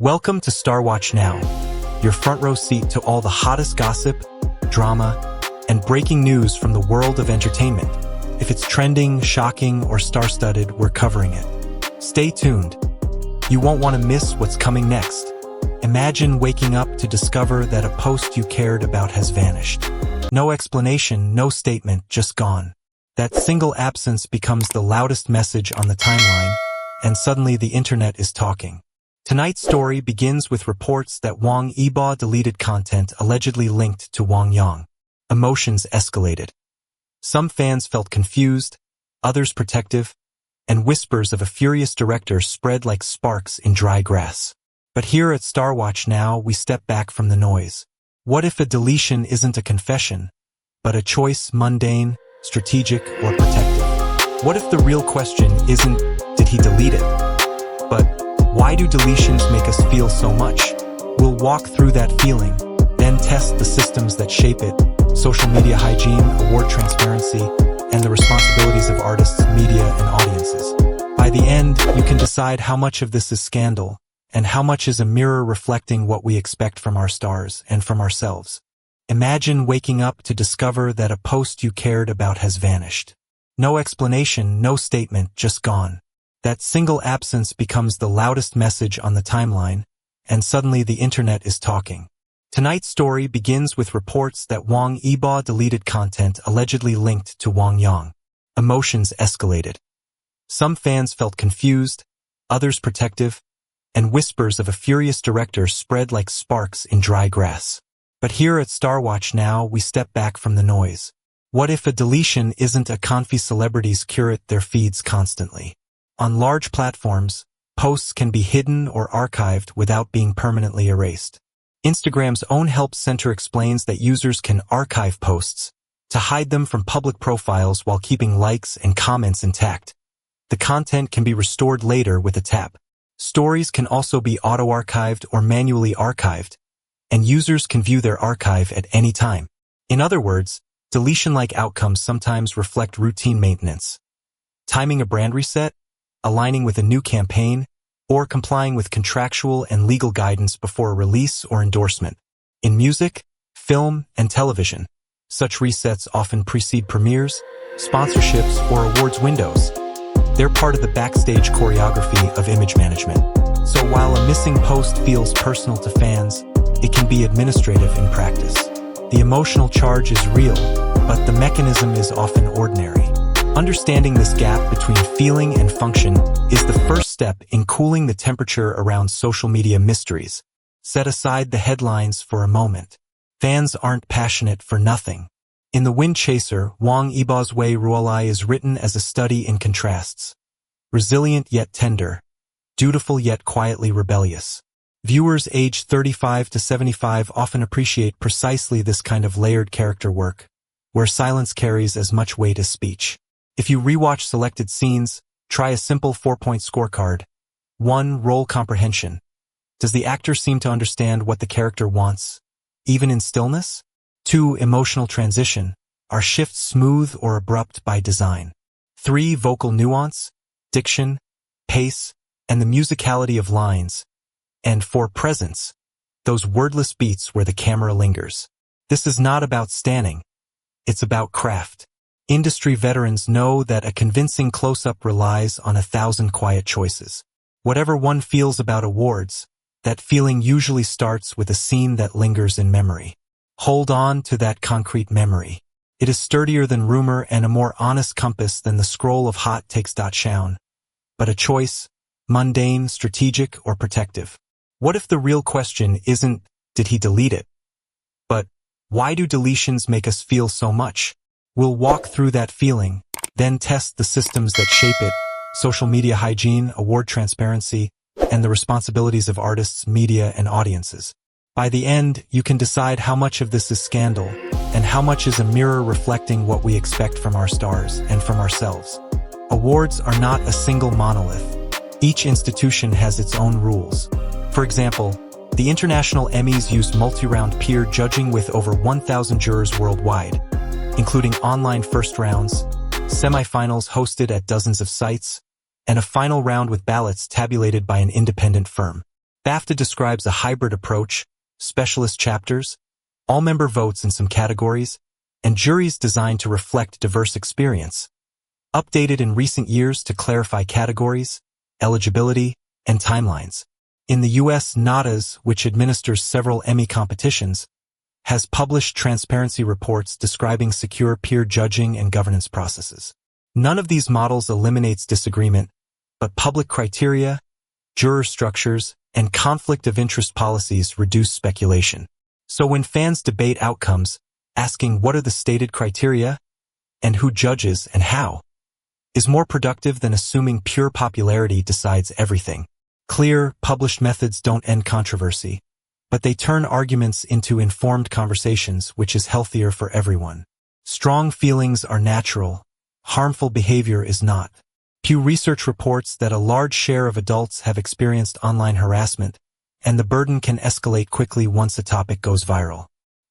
Welcome to Star Watch Now, your front row seat to all the hottest gossip, drama, and breaking news from the world of entertainment. If it's trending, shocking, or star-studded, we're covering it. Stay tuned. You won't want to miss what's coming next. Imagine waking up to discover that a post you cared about has vanished. No explanation, no statement, just gone. That single absence becomes the loudest message on the timeline, and suddenly the internet is talking. Tonight's story begins with reports that Wang Yibo deleted content allegedly linked to Wang Yang. Emotions escalated. Some fans felt confused, others protective, and whispers of a furious director spread like sparks in dry grass. But here at Star Watch Now, we step back from the noise. What if a deletion isn't a confession, but a choice, mundane, strategic, or protective? What if the real question isn't, did he delete it? But why do deletions make us feel so much? We'll walk through that feeling, then test the systems that shape it, social media hygiene, award transparency, and the responsibilities of artists, media, and audiences. By the end, you can decide how much of this is scandal, and how much is a mirror reflecting what we expect from our stars and from ourselves. Imagine waking up to discover that a post you cared about has vanished. No explanation, no statement, just gone. That single absence becomes the loudest message on the timeline, and suddenly the internet is talking. Tonight's story begins with reports that Wang Yibo deleted content allegedly linked to Wang Yang. Emotions escalated. Some fans felt confused, others protective, and whispers of a furious director spread like sparks in dry grass. But here at Star Watch Now, we step back from the noise. What if a deletion isn't a confy celebrities curate their feeds constantly? On large platforms, posts can be hidden or archived without being permanently erased. Instagram's own help center explains that users can archive posts to hide them from public profiles while keeping likes and comments intact. The content can be restored later with a tap. Stories can also be auto-archived or manually archived, and users can view their archive at any time. In other words, deletion-like outcomes sometimes reflect routine maintenance. Timing a brand reset, aligning with a new campaign, or complying with contractual and legal guidance before a release or endorsement. In music, film, and television, such resets often precede premieres, sponsorships, or awards windows. They're part of the backstage choreography of image management. So while a missing post feels personal to fans, it can be administrative in practice. The emotional charge is real, but the mechanism is often ordinary. Understanding this gap between feeling and function is the first step in cooling the temperature around social media mysteries. Set aside the headlines for a moment. Fans aren't passionate for nothing. In The Wind Chaser, Wang Yibo's Wei Ruolai is written as a study in contrasts. Resilient yet tender, dutiful yet quietly rebellious. Viewers aged 35 to 75 often appreciate precisely this kind of layered character work, where silence carries as much weight as speech. If you rewatch selected scenes, try a simple 4-point scorecard. 1. Role comprehension. Does the actor seem to understand what the character wants, even in stillness? 2. Emotional transition. Are shifts smooth or abrupt by design? 3. Vocal nuance, diction, pace, and the musicality of lines. And 4. Presence. Those wordless beats where the camera lingers. This is not about standing. It's about craft. Industry veterans know that a convincing close-up relies on 1,000 quiet choices. Whatever one feels about awards, that feeling usually starts with a scene that lingers in memory. Hold on to that concrete memory. It is sturdier than rumor and a more honest compass than the scroll of hot takes. Shown. But a choice, mundane, strategic, or protective. What if the real question isn't, did he delete it? But why do deletions make us feel so much? We'll walk through that feeling, then test the systems that shape it, social media hygiene, award transparency, and the responsibilities of artists, media, and audiences. By the end, you can decide how much of this is scandal, and how much is a mirror reflecting what we expect from our stars and from ourselves. Awards are not a single monolith. Each institution has its own rules. For example, the International Emmys use multi-round peer judging with over 1,000 jurors worldwide, including online first rounds, semifinals hosted at dozens of sites, and a final round with ballots tabulated by an independent firm. BAFTA describes a hybrid approach, specialist chapters, all-member votes in some categories, and juries designed to reflect diverse experience. Updated in recent years to clarify categories, eligibility, and timelines. In the U.S., NADAS, which administers several Emmy competitions, has published transparency reports describing secure peer judging and governance processes. None of these models eliminates disagreement, but public criteria, juror structures, and conflict of interest policies reduce speculation. So when fans debate outcomes, asking what are the stated criteria, and who judges and how, is more productive than assuming pure popularity decides everything. Clear, published methods don't end controversy, but they turn arguments into informed conversations, which is healthier for everyone. Strong feelings are natural, harmful behavior is not. Pew Research reports that a large share of adults have experienced online harassment, and the burden can escalate quickly once a topic goes viral.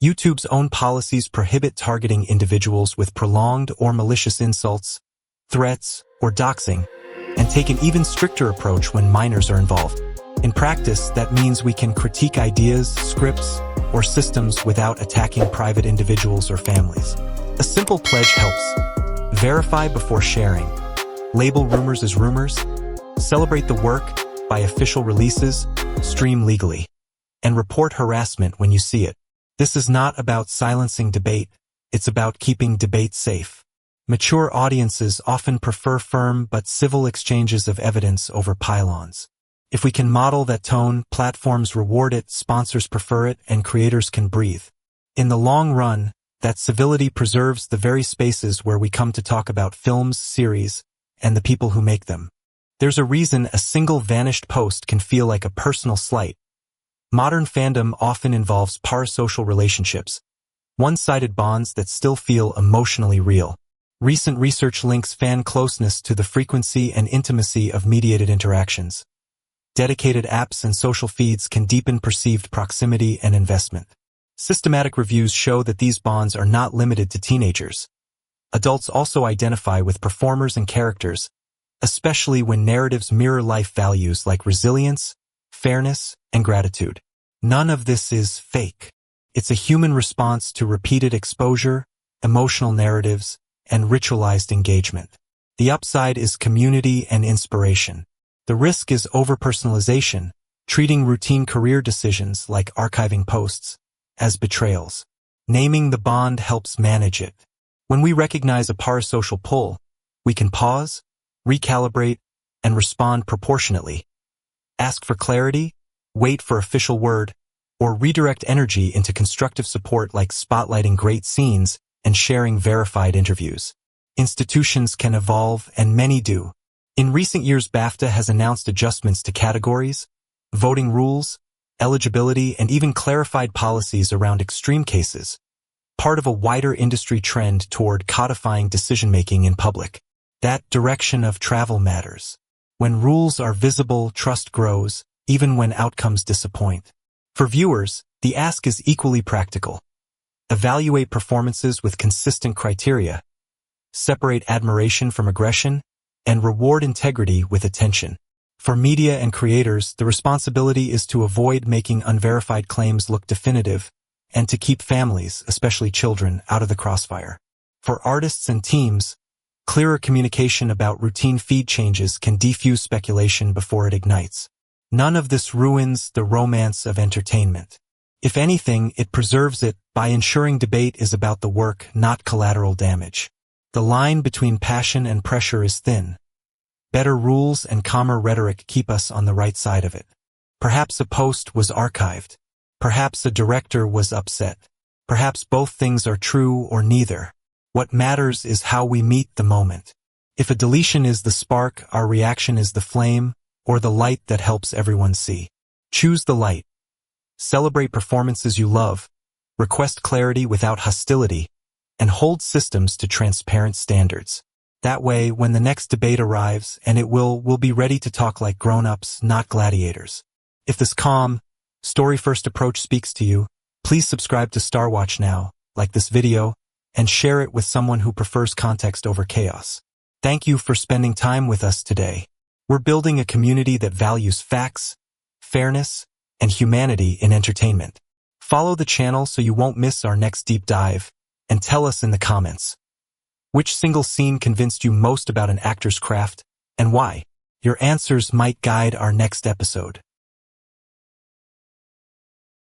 YouTube's own policies prohibit targeting individuals with prolonged or malicious insults, threats, or doxing, and take an even stricter approach when minors are involved. In practice, that means we can critique ideas, scripts, or systems without attacking private individuals or families. A simple pledge helps. Verify before sharing. Label rumors as rumors. Celebrate the work by official releases. Stream legally. And report harassment when you see it. This is not about silencing debate. It's about keeping debate safe. Mature audiences often prefer firm but civil exchanges of evidence over pylons. If we can model that tone, platforms reward it, sponsors prefer it, and creators can breathe. In the long run, that civility preserves the very spaces where we come to talk about films, series, and the people who make them. There's a reason a single vanished post can feel like a personal slight. Modern fandom often involves parasocial relationships, one-sided bonds that still feel emotionally real. Recent research links fan closeness to the frequency and intimacy of mediated interactions. Dedicated apps and social feeds can deepen perceived proximity and investment. Systematic reviews show that these bonds are not limited to teenagers. Adults also identify with performers and characters, especially when narratives mirror life values like resilience, fairness, and gratitude. None of this is fake. It's a human response to repeated exposure, emotional narratives, and ritualized engagement. The upside is community and inspiration. The risk is overpersonalization, treating routine career decisions like archiving posts as betrayals. Naming the bond helps manage it. When we recognize a parasocial pull, we can pause, recalibrate, and respond proportionately. Ask for clarity, wait for official word, or redirect energy into constructive support like spotlighting great scenes and sharing verified interviews. Institutions can evolve, and many do. In recent years, BAFTA has announced adjustments to categories, voting rules, eligibility, and even clarified policies around extreme cases, part of a wider industry trend toward codifying decision-making in public. That direction of travel matters. When rules are visible, trust grows, even when outcomes disappoint. For viewers, the ask is equally practical. Evaluate performances with consistent criteria, separate admiration from aggression, and reward integrity with attention. For media and creators, the responsibility is to avoid making unverified claims look definitive, and to keep families, especially children, out of the crossfire. For artists and teams, clearer communication about routine feed changes can defuse speculation before it ignites. None of this ruins the romance of entertainment. If anything, it preserves it by ensuring debate is about the work, not collateral damage. The line between passion and pressure is thin. Better rules and calmer rhetoric keep us on the right side of it. Perhaps a post was archived. Perhaps a director was upset. Perhaps both things are true or neither. What matters is how we meet the moment. If a deletion is the spark, our reaction is the flame, or the light that helps everyone see. Choose the light. Celebrate performances you love, request clarity without hostility, and hold systems to transparent standards. That way, when the next debate arrives, and it will, we'll be ready to talk like grown-ups, not gladiators. If this calm, story-first approach speaks to you, please subscribe to Star Watch now, like this video, and share it with someone who prefers context over chaos. Thank you for spending time with us today. We're building a community that values facts, fairness, and humanity in entertainment. Follow the channel so you won't miss our next deep dive, and tell us in the comments. Which single scene convinced you most about an actor's craft, and why? Your answers might guide our next episode.